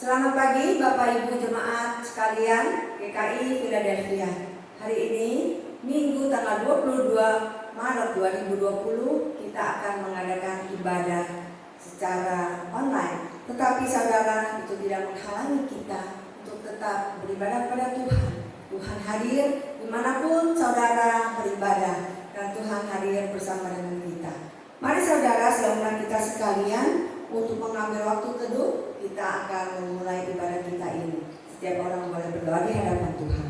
Selamat pagi Bapak Ibu Jemaat sekalian GKI Philadelphia. Hari ini Minggu tanggal 22 Maret 2020 kita akan mengadakan ibadah secara online. Tetapi saudara, itu tidak menghalangi kita untuk tetap beribadah kepada Tuhan. Tuhan hadir dimanapun saudara beribadah dan Tuhan hadir bersama dengan kita. Mari saudara, selamat kita sekalian untuk mengambil waktu teduh. Kita akan memulai ibadah kita ini. Setiap orang boleh berdoa di hadapan Tuhan.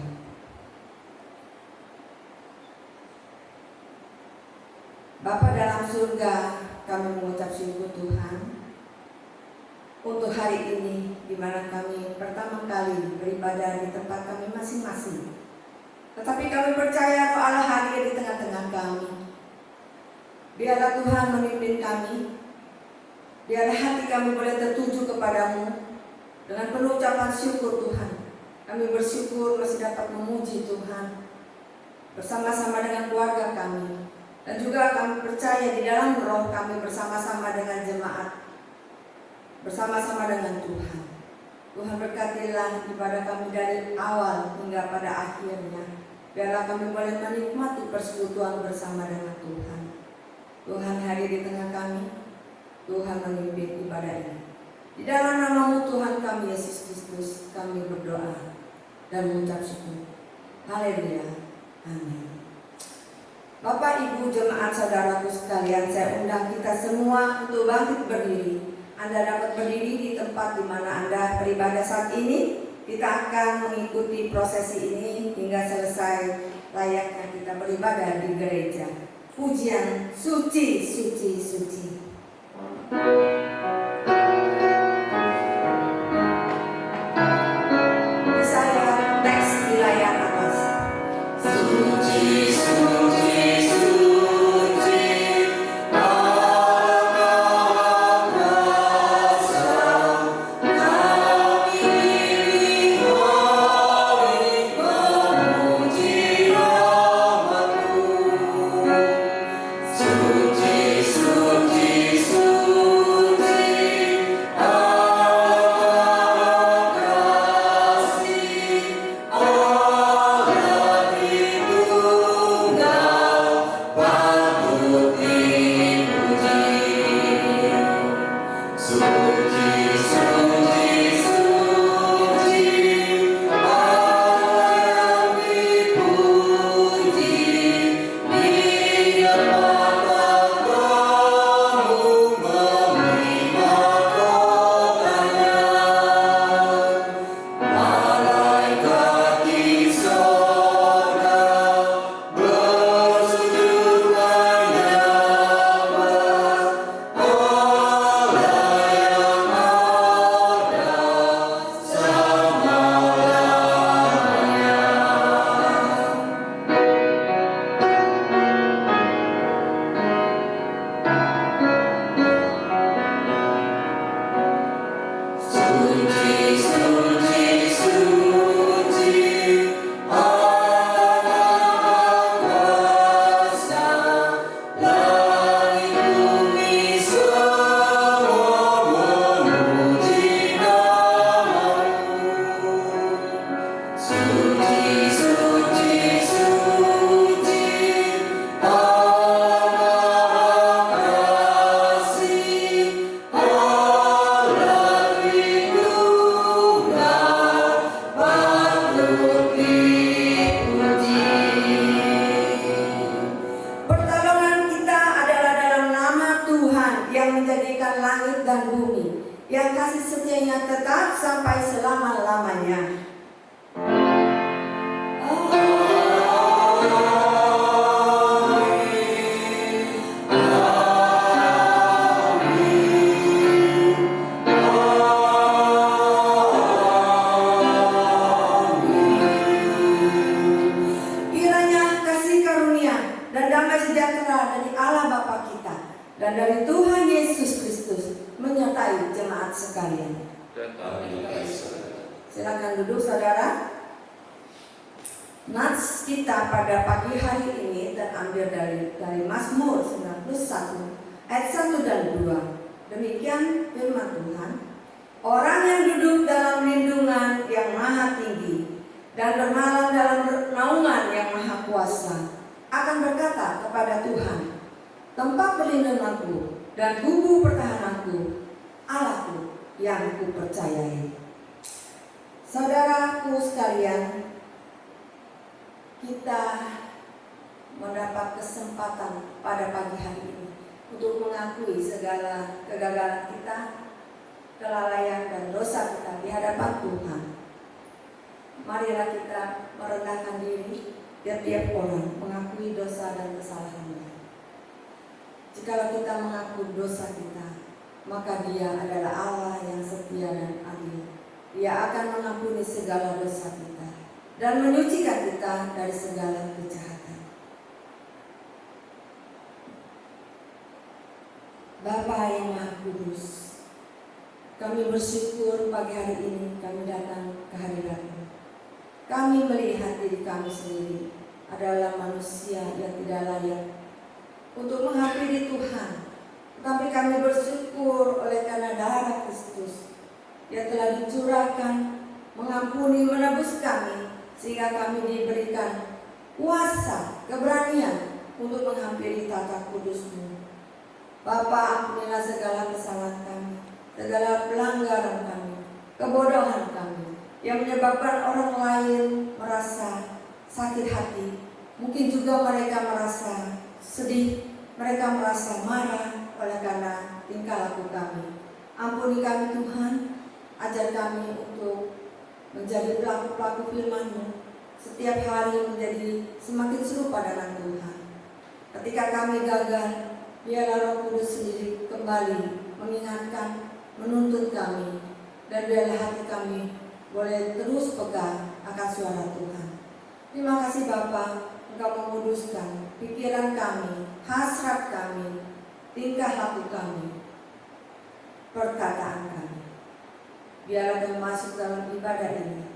Bapa dalam surga, kami mengucap syukur Tuhan untuk hari ini, di mana kami pertama kali beribadah di tempat kami masing-masing. Tetapi kami percaya bahwa Allah hadir di tengah-tengah kami. Biarlah Tuhan memimpin kami. Biarlah hati kami boleh tertuju kepadamu dengan penuh ucapan syukur Tuhan. Kami bersyukur masih dapat memuji Tuhan bersama-sama dengan keluarga kami. Dan juga kami percaya di dalam roh kami bersama-sama dengan jemaat, bersama-sama dengan Tuhan. Tuhan berkatilah ibadah kami dari awal hingga pada akhirnya. Biarlah kami boleh menikmati persekutuan bersama dengan Tuhan. Tuhan hadir di tengah kami. Tuhan memimpin ibadah ini. Di dalam nama-Mu Tuhan kami Yesus Kristus, kami berdoa dan mengucap syukur. Haleluya. Amin. Bapak, Ibu, jemaat, saudaraku sekalian, saya undang kita semua untuk bangkit berdiri. Anda dapat berdiri di tempat di mana Anda beribadah saat ini. Kita akan mengikuti prosesi ini hingga selesai layaknya kita beribadah di gereja. Pujian suci, suci, suci. Bisa lihat teks di layar atas. Suci, suci, suci, Allah Kuasa, kami memuji nama-Mu. Suci, suci, suci, Allah kasih, Allah Tritunggal, patut dipuji. Suci, suci, suci, Allah dipuji. Biar mata-Kamu menerima kotanya, malaikat di sorga bersujud menyembah Allah yang ada selama-lamanya. Suci, suci, suci, Allah Kuasa, langit bumi semua memuji nama-Mu. Suci, suci, suci, Allah kasih, Allah Tritunggal, patut dipuji. Pertolongan kita adalah dalam nama Tuhan yang menjadikan langit dan bumi, yang kasih setianya tetap sampai selama-lamanya. Kiranya kasih karunia dan damai sejahtera dari Allah Bapa kita dan dari Tuhan Yesus Kristus menyertai jemaat sekalian. Silakan duduk saudara. Nats kita pada pagi hari ini terambil dari Mazmur 91 ayat 1 dan 2. Demikian firman Tuhan. Orang yang duduk dalam dan bermalam dalam naungan yang maha kuasa, akan berkata kepada Tuhan, tempat perlindunganku dan gubuk pertahananku, Allahku yang kupercayai. Saudaraku sekalian, kita mendapat kesempatan pada pagi hari ini untuk mengakui segala kegagalan kita, kelalaian dan dosa kita di hadapan Tuhan. Marilah kita merendahkan diri, tiap-tiap orang mengakui dosa dan kesalahannya. Jikalau kita mengaku dosa kita, maka Dia adalah Allah yang setia dan adil. Dia akan mengampuni segala dosa kita dan menyucikan kita dari segala kejahatan. Bapa yang Maha Kudus, kami bersyukur pagi hari ini kami datang ke hadirat-Mu. Kami melihat diri kami sendiri adalah manusia yang tidak layak untuk menghampiri Tuhan. Tetapi kami bersyukur oleh karena darah Kristus yang telah dicurahkan mengampuni, menebus kami, sehingga kami diberikan kuasa, keberanian untuk menghampiri tata kudus-Mu. Bapa, ampunilah segala kesalahan kami, segala pelanggaran kami, kebodohan kami, yang menyebabkan orang lain merasa sakit hati. Mungkin juga mereka merasa sedih, mereka merasa marah oleh karena tingkah laku kami. Ampuni kami Tuhan, ajar kami untuk menjadi pelaku-pelaku firman-Mu, setiap hari menjadi semakin serupa dengan Tuhan. Ketika kami gagal, biarlah Roh Kudus sendiri kembali mengingatkan, menuntun kami, dan biarlah hati kami boleh terus pegang akan suara Tuhan. Terima kasih Bapa, Engkau menguduskan pikiran kami, hasrat kami, tingkah laku kami, perkataan kami. Biarlah kami masuk dalam ibadah ini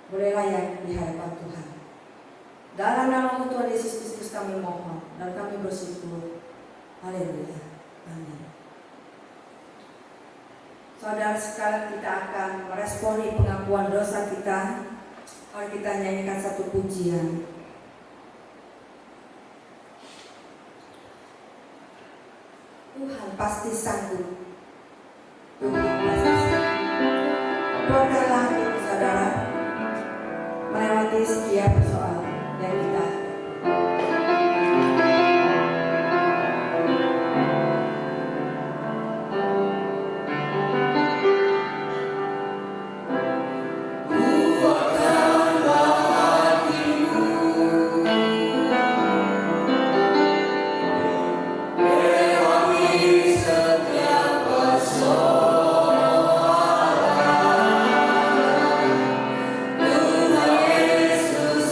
boleh layak di hadapan Tuhan. Dalam nama Tuhan Yesus Kristus kami mohon dan kami bersyukur. Haleluya. Amin. Saudara sekalian, kita akan meresponi pengakuan dosa kita. Mari kita nyanyikan satu pujian. Tuhan pasti sanggup. Tuhan pasti sanggup. Kuatkanlah hati saudara melewati setiap persoalan yang kita hadapi. Tuhan Yesus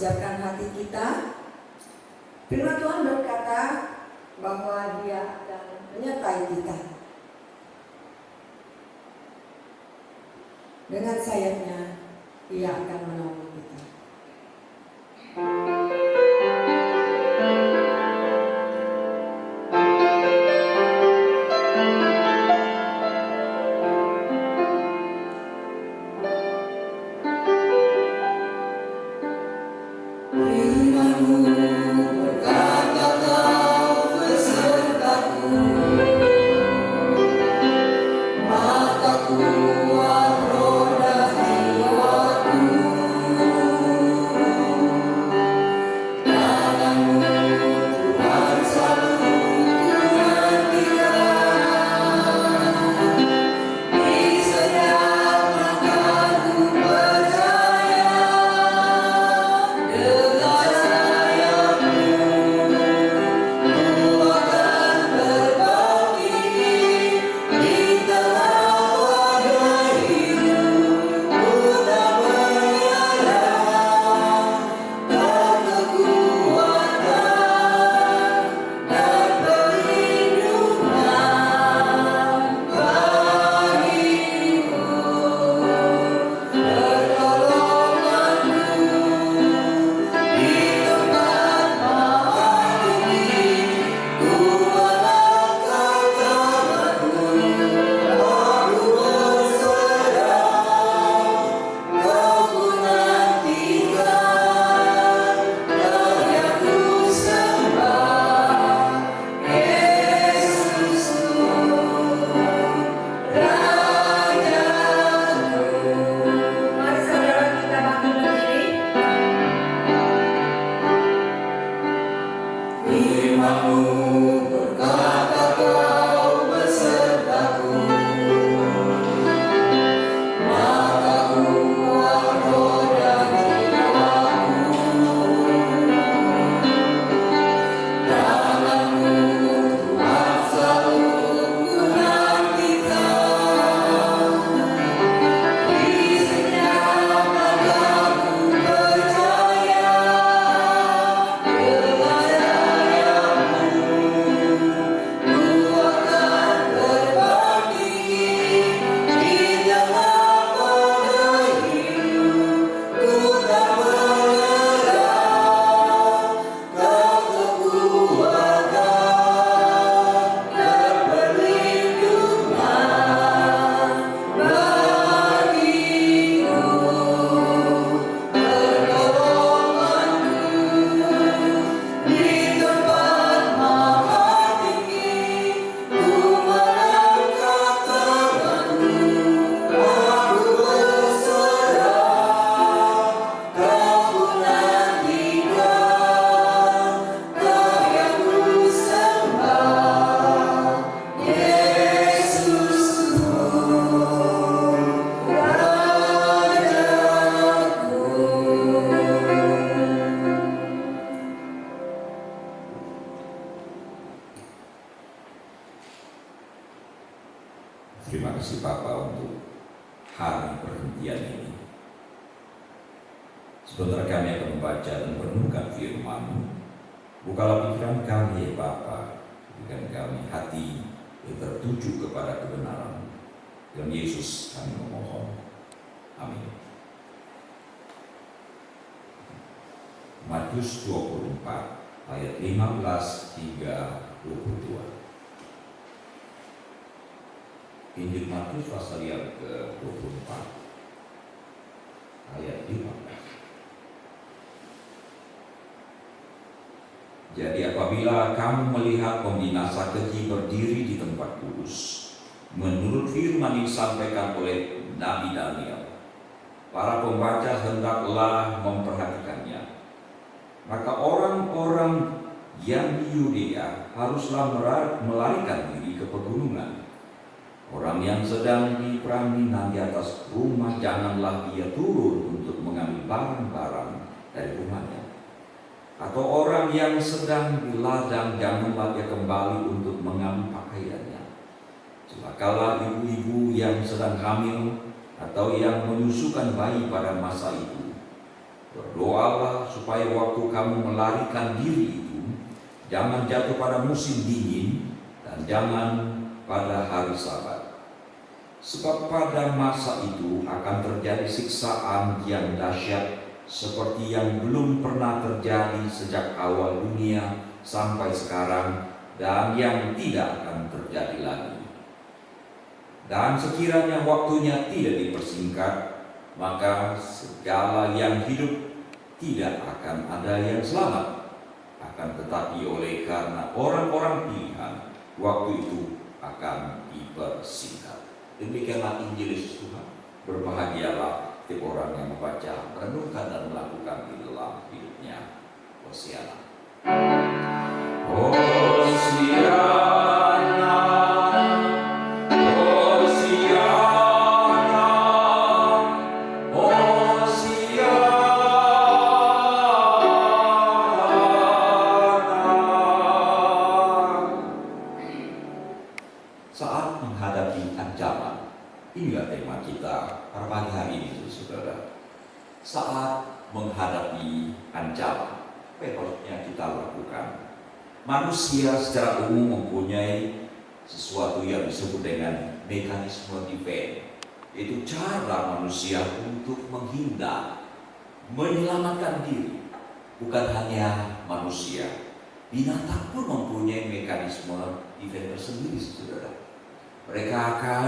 mempersiapkan hati kita. Firman Tuhan berkata bahwa Dia akan menyertai kita. Dengan sayapnya Dia akan menolong kita. Terima kasih Bapa untuk hari perhentian ini. Sebentar kami akan membaca dan merenungkan firman-Mu. Bukalah pikiran kami ya Bapa, berikan kami hati yang tertuju kepada kebenaran. Dalam Yesus kami memohon. Amin. Matius 24 ayat 15 hingga 22. Injil Matius pasal yang ke-24 ayat 15. Jadi apabila kamu melihat pembinasa keji berdiri di tempat kudus, menurut firman yang disampaikan oleh Nabi Daniel, para pembaca hendaklah memperhatikannya. Maka orang-orang yang di Yudea haruslah melarikan diri ke pegunungan. Orang yang sedang diperaminan di atas rumah, janganlah ia turun untuk mengambil barang-barang dari rumahnya. Atau orang yang sedang di ladang, janganlah ia kembali untuk mengambil pakaiannya. Celakalah ibu-ibu yang sedang hamil atau yang menyusukan bayi pada masa itu. Berdoalah supaya waktu kamu melarikan diri itu jangan jatuh pada musim dingin dan jangan pada hari Sabat. Sebab pada masa itu akan terjadi siksaan yang dahsyat seperti yang belum pernah terjadi sejak awal dunia sampai sekarang dan yang tidak akan terjadi lagi. Dan sekiranya waktunya tidak dipersingkat, maka segala yang hidup tidak akan ada yang selamat. Akan tetapi oleh karena orang-orang pilihan, waktu itu akan dipersingkat. Demikianlah Injil Yesus Tuhan. Berbahagialah setiap orang yang membaca, merenungkan dan melakukan di dalam hidupnya. Hosiana. Hosiana. Saat menghadapi ancaman, inilah tema kita pada pagi hari ini, saudara. Saat menghadapi ancaman, apa yang harusnya kita lakukan? Manusia secara umum mempunyai sesuatu yang disebut dengan mekanisme defense, yaitu cara manusia untuk menghindar, menyelamatkan diri. Bukan hanya manusia, binatang pun mempunyai mekanisme defense tersendiri, saudara. Mereka akan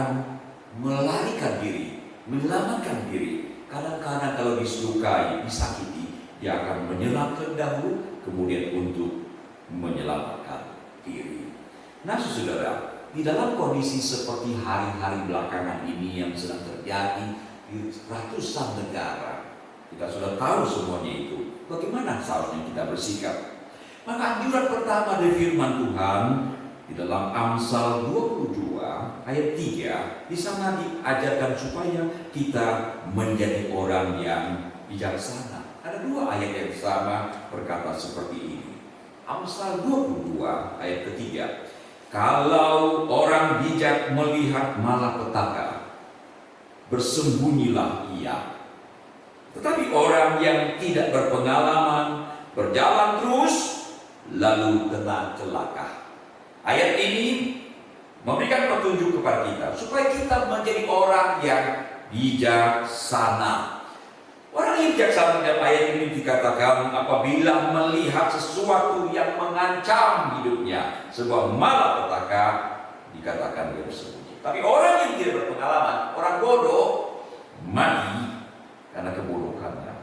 melarikan diri, menyelamatkan diri. Kadang-kadang kalau disukai, disakiti, dia akan menyerang terlebih dahulu, kemudian untuk menyelamatkan diri. Nah, saudara, di dalam kondisi seperti hari-hari belakangan ini yang sedang terjadi di ratusan negara, kita sudah tahu semuanya itu. Bagaimana seharusnya kita bersikap? Maka anjuran pertama dari firman Tuhan di dalam Amsal 22 ayat 3, di sana diajarkan supaya kita menjadi orang yang bijaksana. Ada dua ayat yang sama berkata seperti ini. Amsal 22 ayat ketiga, kalau orang bijak melihat malapetaka, bersembunyilah ia. Tetapi orang yang tidak berpengalaman berjalan terus, lalu kena celaka. Ayat ini memberikan petunjuk kepada kita supaya kita menjadi orang yang bijaksana. Orang yang bijaksana dalam ayat ini dikatakan apabila melihat sesuatu yang mengancam hidupnya, sebuah malapetaka, dikatakan dia bersembunyi. Tapi orang yang tidak berpengalaman, orang bodoh, mati karena kebodohannya.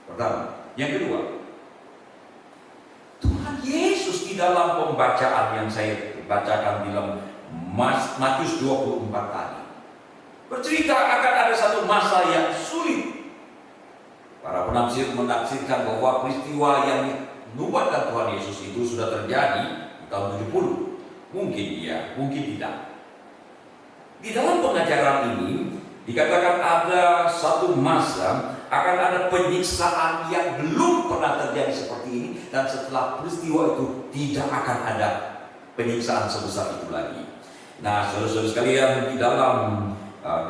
Pertama. Yang kedua, Tuhan Yesus di dalam pembacaan yang saya bacakan di dalam Matius 24 tadi bercerita akan ada satu masa yang sulit. Para penafsir menafsirkan bahwa peristiwa yang dinubuatkan Tuhan Yesus itu sudah terjadi di tahun 70. Mungkin iya, mungkin tidak. Di dalam pengajaran ini dikatakan ada satu masa akan ada penyiksaan yang belum pernah terjadi seperti ini, dan setelah peristiwa itu tidak akan ada penyiksaan sebesar itu lagi. Nah, saudara-saudara sekalian, di dalam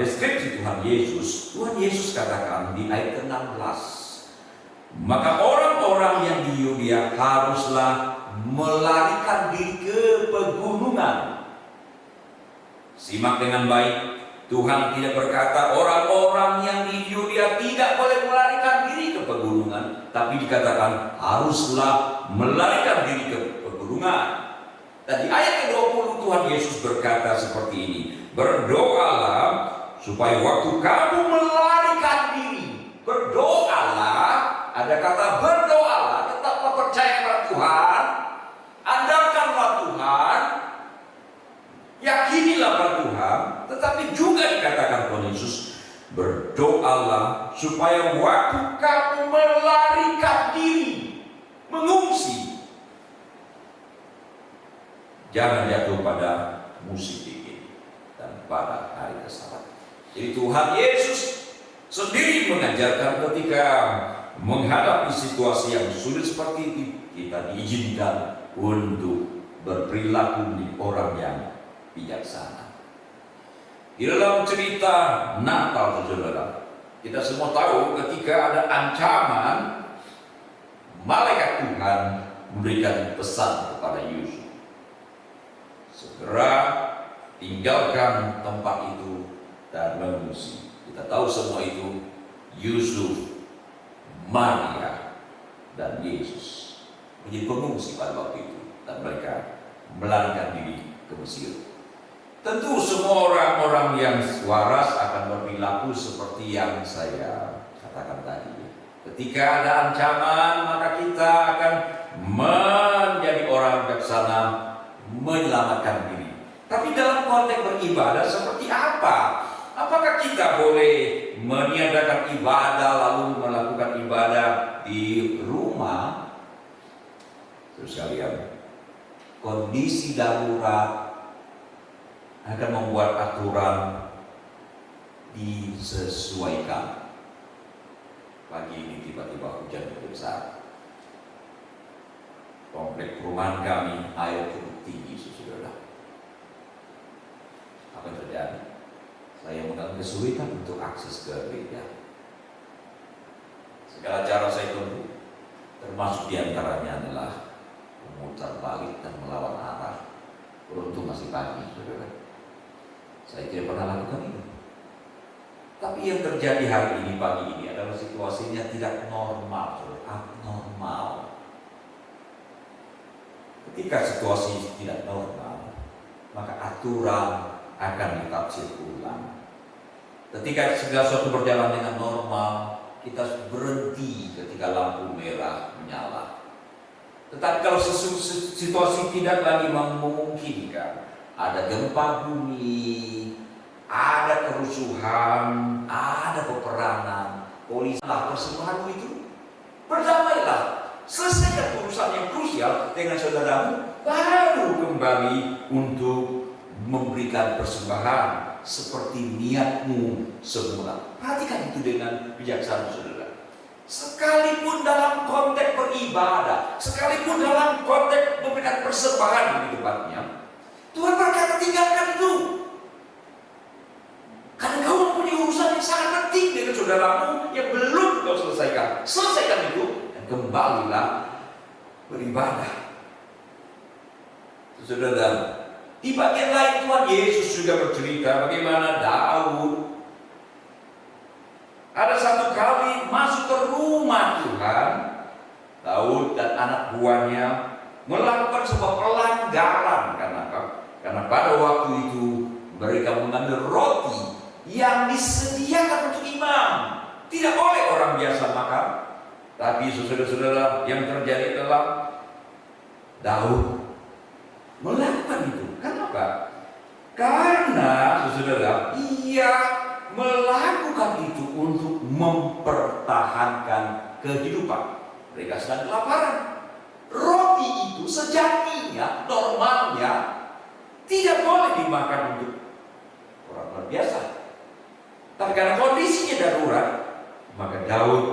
deskripsi Tuhan Yesus katakan di ayat ke-16, maka orang-orang yang di Yudea haruslah melarikan diri ke pegunungan. Simak dengan baik. Tuhan tidak berkata orang-orang yang di Yudea tidak boleh melarikan diri ke pegunungan, tapi dikatakan haruslah melarikan diri ke pegunungan. Dan di ayat ke-20 Tuhan Yesus berkata seperti ini, berdoalah supaya waktu kamu melarikan diri, berdoalah, ada kata berdoalah, tetaplah percaya kepada Tuhan, andalkanlah Tuhan, yakinilah pada Tuhan, tetapi juga dikatakan Tuhan Yesus, berdoalah supaya waktu kamu melarikan diri, mengungsi, jangan jatuh pada musim dingin dan pada hari Sabat. Jadi Tuhan Yesus sendiri mengajarkan ketika menghadapi situasi yang sulit seperti ini, kita diizinkan untuk berperilaku menjadi orang yang bijaksana. Di dalam cerita Natal, saudara, Kita semua tahu ketika ada ancaman, malaikat Tuhan memberikan pesan kepada Yusuf, segera tinggalkan tempat itu dan mengungsi. Kita tahu semua itu, Yusuf, Maria, dan Yesus menjadi pengungsi pada waktu itu, dan mereka melarikan diri ke Mesir. Tentu semua orang-orang yang waras akan berperilaku seperti yang saya katakan tadi. Ketika ada ancaman, maka kita akan menjadi orang bijaksana, menyelamatkan diri. Tapi dalam konteks beribadah seperti apa? Apakah kita boleh meniadakan ibadah lalu melakukan ibadah di rumah? Terus kalian, kondisi darurat akan membuat aturan disesuaikan. Pagi ini tiba-tiba hujan besar. Komplek perumahan kami air cukup tinggi, saudara. Apa yang terjadi? Saya mengalami kesulitan untuk akses ke gereja. Segala cara saya tempuh, termasuk diantaranya adalah memutar balik dan melawan arah. Beruntung masih pagi, saudara. Saya tidak pernah lakukan itu. Tapi yang terjadi hari ini, pagi ini adalah situasinya tidak normal, abnormal. Ketika situasi tidak normal, maka aturan akan ditafsir ulang. Ketika segala sesuatu berjalan dengan normal, kita berhenti ketika lampu merah menyala. Tetapi kalau situasi tidak lagi memungkinkan, ada gempa bumi, ada kerusuhan, ada peperangan, polisi lah persembahan itu, berdamailah, selesaikan urusan yang krusial dengan saudaramu, baru kembali untuk memberikan persembahan seperti niatmu semula. Perhatikan itu dengan bijaksana, saudara. Sekalipun dalam konteks beribadah, sekalipun dalam konteks memberikan persembahan di tempatnya, Tuhan berkata tinggalkan itu. Karena kau mempunyai urusan yang sangat penting dengan saudaramu yang belum kau selesaikan. Selesaikan itu dan kembalilah beribadah. Saudara, di bagian lain Tuhan Yesus juga bercerita bagaimana Daud ada satu kali masuk ke rumah Tuhan. Daud dan anak buahnya melakukan sebuah pelanggaran. Karena pada waktu itu mereka mengambil roti yang disediakan untuk imam. Tidak boleh orang biasa makan. Tapi saudara-saudara, yang terjadi adalah Daud melakukan itu. Kenapa? Karena saudara, ia melakukan itu untuk mempertahankan kehidupan. Mereka sedang kelaparan. Roti itu sejatinya, normalnya tidak boleh dimakan untuk orang luar biasa. Tapi karena kondisinya darurat, maka Daud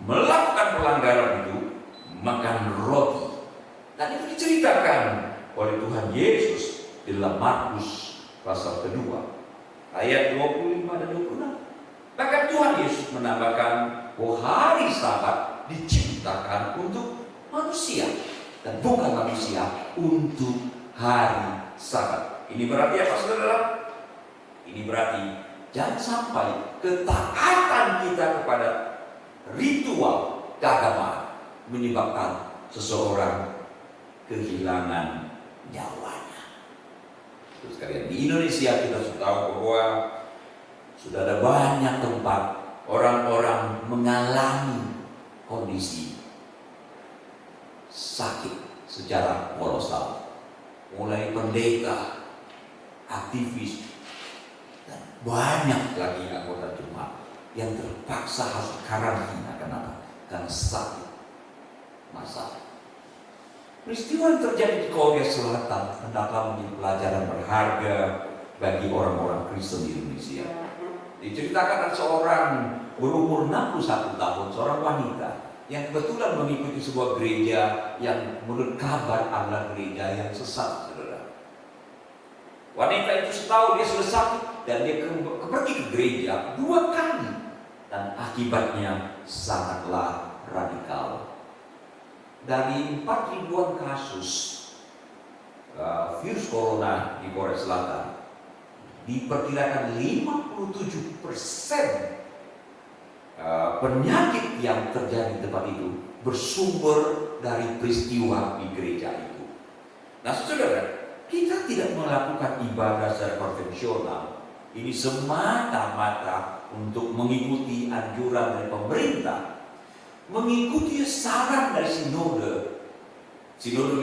melakukan pelanggaran itu, makan roti. Dan itu diceritakan oleh Tuhan Yesus di dalam Markus pasal kedua, ayat 25 dan 26. Bahkan Tuhan Yesus menambahkan bahwa hari Sabat diciptakan untuk manusia dan bukan manusia untuk hari Sabat. Ini berarti apa, saudara? Ini berarti jangan sampai ketaatan kita kepada ritual keagamaan menyebabkan seseorang kehilangan nyawanya. Terus kalian, di Indonesia kita sudah tahu bahwa sudah ada banyak tempat orang-orang mengalami kondisi sakit secara kolosal. Mulai pendeta, aktivis, dan banyak lagi anggota jemaat yang terpaksa harus karantina. Kenapa? Karena sakit masalah. Peristiwa yang terjadi di Korea Selatan hendaklah menjadi pelajaran berharga bagi orang-orang Kristen di Indonesia. Diceritakan ada seorang berumur 61 tahun, seorang wanita yang kebetulan mengikuti sebuah gereja yang menurut kabar adalah gereja yang sesat, saudara. Wanita itu setahu dia sudah sakit dan dia pergi ke gereja 2 kali. dan akibatnya sangatlah radikal. Dari 4 ribuan kasus virus corona di Korea Selatan, diperkirakan 57% penyakit yang terjadi di tempat itu bersumber dari peristiwa di gereja itu. Nah, saudara, kita tidak melakukan ibadah secara konvensional. Ini semata-mata untuk mengikuti anjuran dari pemerintah, mengikuti saran dari sinode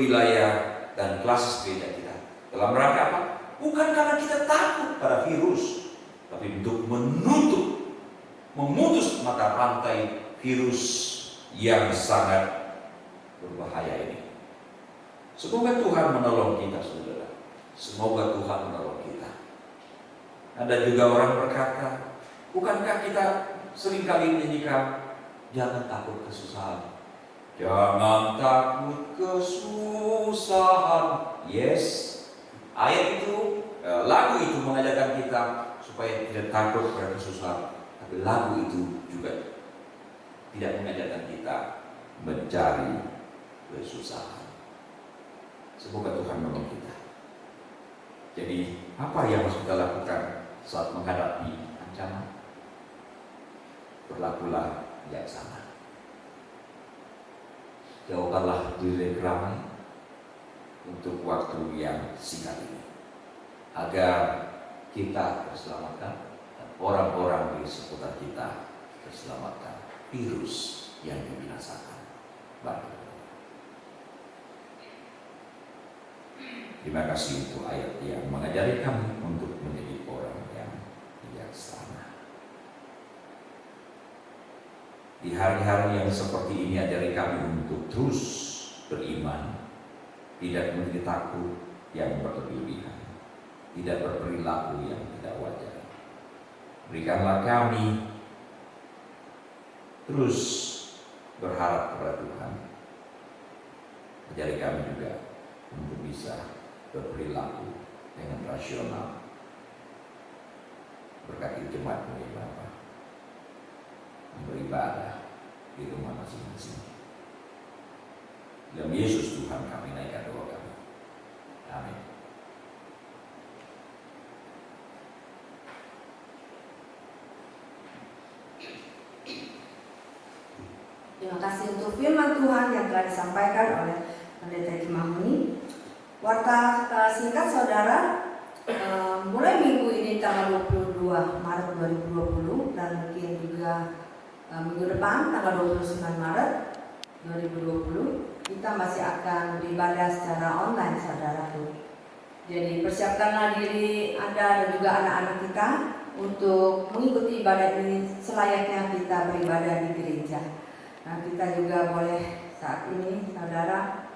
wilayah dan klasis gereja kita. Dalam rangka apa? Bukan karena kita takut pada virus, tapi untuk memutus mata rantai virus yang sangat berbahaya ini. Semoga Tuhan menolong kita, saudara. Semoga Tuhan menolong kita. Ada juga orang berkata, bukankah kita seringkali menyanyikan, jangan takut kesusahan. Jangan takut kesusahan. Yes, ayat itu, lagu itu mengajarkan kita supaya tidak takut pada kesusahan. Tapi lagu itu juga tidak mengajarkan kita mencari kesusahan. Semoga Tuhan menolong kita. Jadi, apa yang harus kita lakukan saat menghadapi ancaman? Berlakulah bijaksana. Jauhkanlah diri dari keramaian untuk waktu yang singkat ini, agar kita terselamatkan dan orang-orang di sekitar kita terselamatkan virus yang membinasakan. Baik. Terima kasih untuk ayat yang mengajari kami untuk menjadi orang yang bijaksana. Di hari-hari yang seperti ini, ajari kami untuk terus beriman, tidak menjadi takut yang berlebihan, tidak berperilaku yang tidak wajar. Berikanlah kami terus berharap kepada Tuhan. Ajari kami juga untuk bisa berperilaku dengan rasional. Berkati jemaat-Mu ya Bapa, beribadah di rumah masing-masing. Dalam Yesus Tuhan kami naikkan doa kami. Amin. Terima kasih untuk firman Tuhan yang telah disampaikan oleh Pendeta Edi Mahmuni. Warta singkat saudara, mulai minggu ini tanggal 22 Maret 2020 dan mungkin juga minggu depan tanggal 29 Maret 2020 kita masih akan beribadah secara online, saudaraku. Jadi persiapkanlah diri Anda dan juga anak-anak kita untuk mengikuti ibadah ini selayaknya kita beribadah di gereja. Nah, kita juga boleh saat ini, saudara,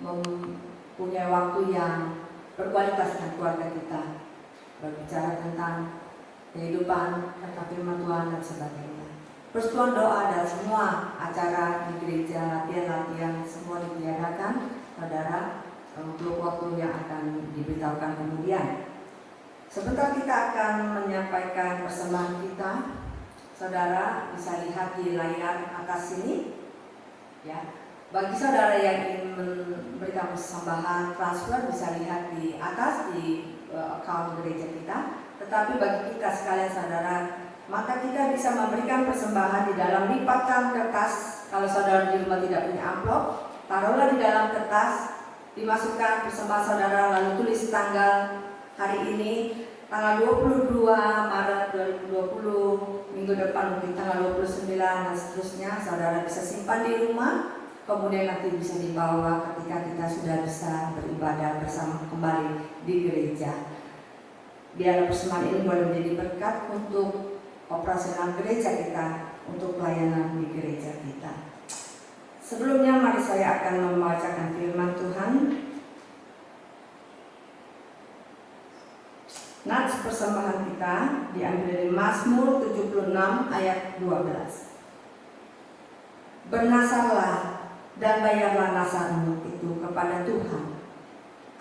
mempunyai waktu yang berkualitas dengan keluarga kita, berbicara tentang kehidupan, tentang firman Tuhan dan sebagainya. Persekutuan doa dan semua acara di gereja, latihan-latihan semua ditiadakan, saudara, untuk waktu yang akan diberitahukan kemudian. Sebentar kita akan menyampaikan persembahan kita. Saudara bisa lihat di layar atas sini, ya. Bagi saudara yang ingin memberikan persembahan transfer bisa lihat di atas di account gereja kita. Tetapi bagi kita sekalian saudara, maka kita bisa memberikan persembahan di dalam lipatan kertas. Kalau saudara di rumah tidak punya amplop, taruhlah di dalam kertas, dimasukkan persembahan saudara, lalu tulis tanggal hari ini, tanggal 22 Maret 2020, minggu depan mungkin tanggal 29 dan seterusnya. Saudara bisa simpan di rumah, kemudian nanti bisa dibawa ketika kita sudah bisa beribadah bersama kembali di gereja. Biarlah persembahan ini boleh menjadi berkat untuk operasional gereja kita, untuk pelayanan di gereja kita. Sebelumnya mari saya akan membacakan firman Tuhan. Nats persembahan kita diambil dari Mazmur 76 ayat 12. Bernasarlah dan bayarlah nasarmu itu kepada Tuhan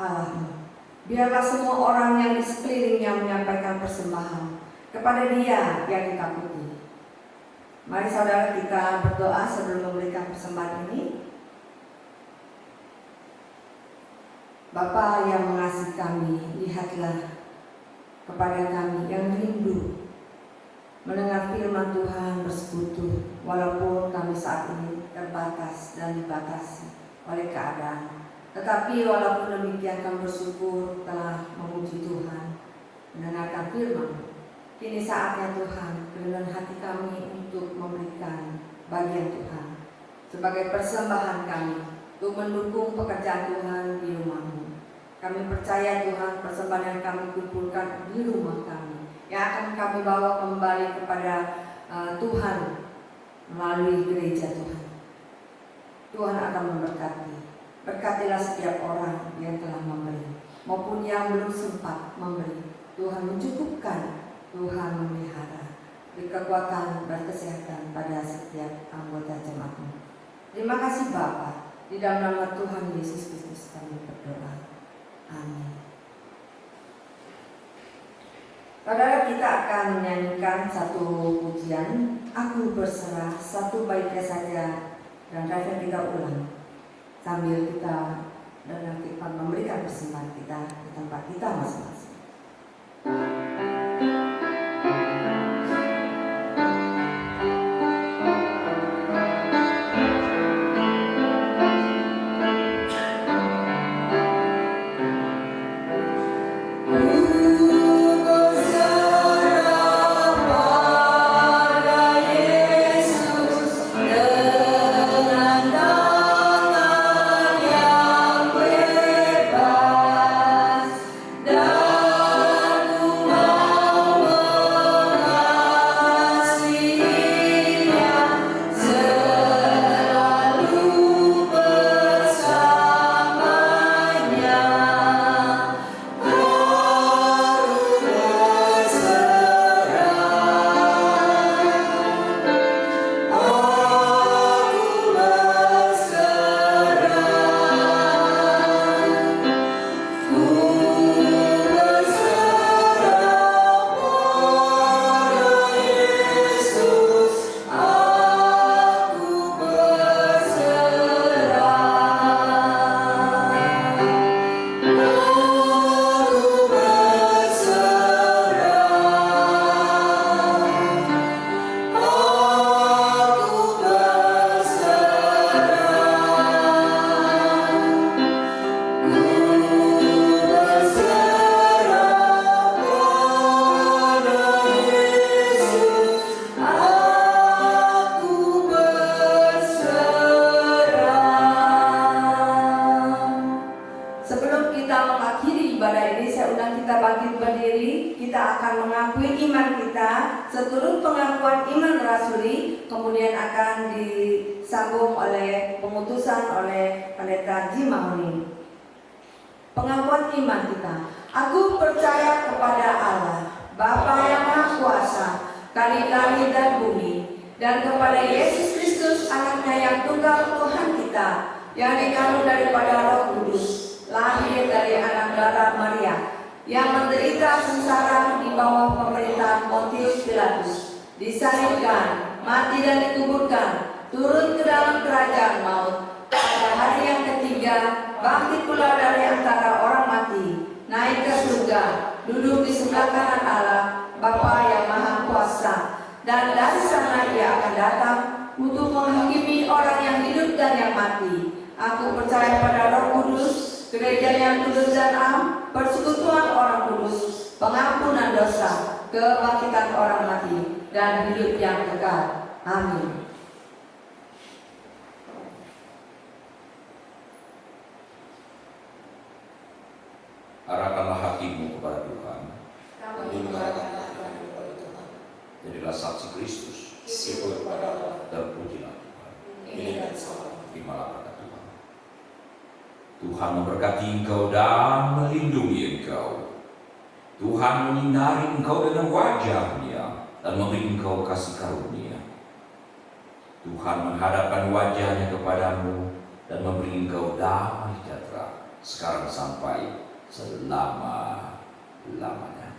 Allahmu. Biarlah semua orang yang di sekelilingnya menyampaikan persembahan kepada Dia yang ditakuti. Mari saudara kita berdoa sebelum memberikan persembahan ini. Bapa yang mengasihi kami, lihatlah kepada kami yang rindu mendengar firman Tuhan bersekutu, walaupun kami saat ini terbatas dan dibatasi oleh keadaan. Tetapi walaupun demikian kami bersyukur telah memuji Tuhan, mendengarkan firman. Kini saatnya Tuhan, kerendahan hati kami untuk memberikan bagian Tuhan sebagai persembahan kami untuk mendukung pekerjaan Tuhan di rumah-Mu. Kami percaya Tuhan, persembahan yang kami kumpulkan di rumah kami yang akan kami bawa kembali kepada Tuhan melalui gereja Tuhan. Tuhan akan memberkati. Berkatilah setiap orang yang telah memberi maupun yang belum sempat memberi. Tuhan mencukupkan, Tuhan memelihara, beri kekuatan dan kesehatan pada setiap anggota jemaat-Mu. Terima kasih Bapa, di dalam nama Tuhan Yesus Kristus kami berdoa. Amin. Saudara, kita akan menyanyikan satu pujian, Aku Berserah, satu baiknya saja, dan refren kita ulang sambil kita dan kita memberikan persembahan kita di tempat kita masing-masing. Seturut pengakuan iman rasuli kemudian akan disambung oleh pengutusan oleh Pendeta Ji Mahoni. Pengakuan iman kita. Aku percaya kepada Allah, Bapa yang Maha Kuasa, Kali langit dan bumi, dan kepada Yesus Kristus anaknya yang tunggal Tuhan kita, yang dikandung daripada Roh Kudus, lahir dari anak darah Maria, yang menderita sengsara di bawah pemerintahan Pontius Pilatus, disalibkan, mati dan dikuburkan, turun ke dalam kerajaan maut, pada hari yang ketiga bangkit pula dari antara orang mati, naik ke surga, duduk di sebelah kanan Allah, Bapa yang Maha Kuasa, dan dari sana Ia akan datang untuk menghakimi orang yang hidup dan yang mati. Aku percaya pada Roh Kudus, gereja yang kudus dan am, persekutuan orang kudus, pengampunan dosa, kebangkitan orang mati, dan hidup yang kekal. Amin. Arahkanlah hatimu kepada Tuhan. Kami mengarahkan hatimu kepada Tuhan. Jadilah saksi Kristus. Syukur kepada Allah. Dan pujilah Tuhan. Ini dan selalu. Terimalah berkat Tuhan. Tuhan memberkati engkau dan melindungi engkau. Tuhan menyinari engkau dengan wajah-Nya dan memberi engkau kasih karunia. Tuhan menghadapkan wajahnya kepadamu dan memberi engkau damai sejahtera sekarang sampai selama-lamanya.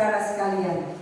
saudara sekalian,